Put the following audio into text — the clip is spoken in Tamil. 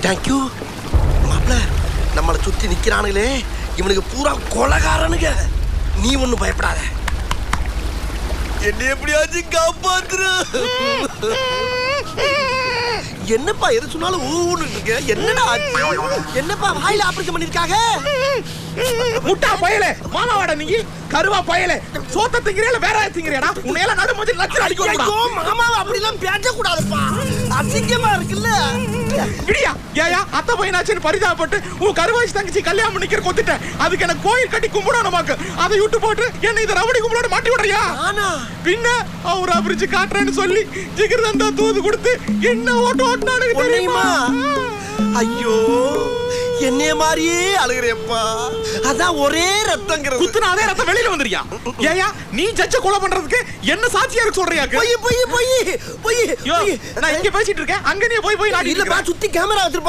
தேங்க்யூ மாப்ள. நம்மளை சுத்தி நிக்கிறானுங்களே இவனுக்கு பூரா கொலகாரனுங்க. நீ ஒண்ணும் பயப்படாத, என்ன எப்படியாச்சும் காப்பாத்துற. என்னப்பா எது சொன்னாலும் ஊன்னு இருக்க? என்னடா என்னப்பா வாயில ஆபரேஷன் பண்ணிருக்காங்க? முட்டா பயலே, மாமாவாடா நீ கருவா பயலே. சோத்த திங்கறேல வேற திங்கறேடா. உன்னையல நடுமோதி லட்சம் அடிக்கணும்டா. ஐயோ மாமாவா அப்படி எல்லாம் பேச கூடாதுப்பா, அசிங்கமா இருக்குல்ல. இடியா ஏயா அத்தை பையனாச்சுன்னு பரிதாபப்பட்டு உன் கருவாச்சி தங்கச்சி கல்யாணம் பண்ணிக்கிற கொத்திட்ட. அதுக்கு எனக்கு கோயில் கட்டி கும்பிடணுமாக்கு. அதை விட்டு போட்டு என்ன இதை ரவடி கும்பிடோட மாட்டி விடுறியா? பின்ன அவர் அபிரிச்சு காட்டுறேன்னு சொல்லி ஜிகிர்தந்தா தூது கொடுத்து என்ன ஓட்டு ஓட்டுனானுங்க தெரியுமா? ஐயோ என்னைய மாதிரியே அழுகிறேப்பா. அதான் ஒரே ரத்தங்கிறது. குத்துனா அதே ரத்தம் வெளியில வந்துறியா? ஏயா நீ ஜட்ஜ கொலை பண்றதுக்கு என்ன சாட்சியா இருக்கு சொல்றியா? போய் போய் போய் போய் நான் இங்க பேசிட்டு இருக்கேன், அங்க நீ போய் போய் இல்லப்பா சுத்தி கேமரா வச்சிருப்பா.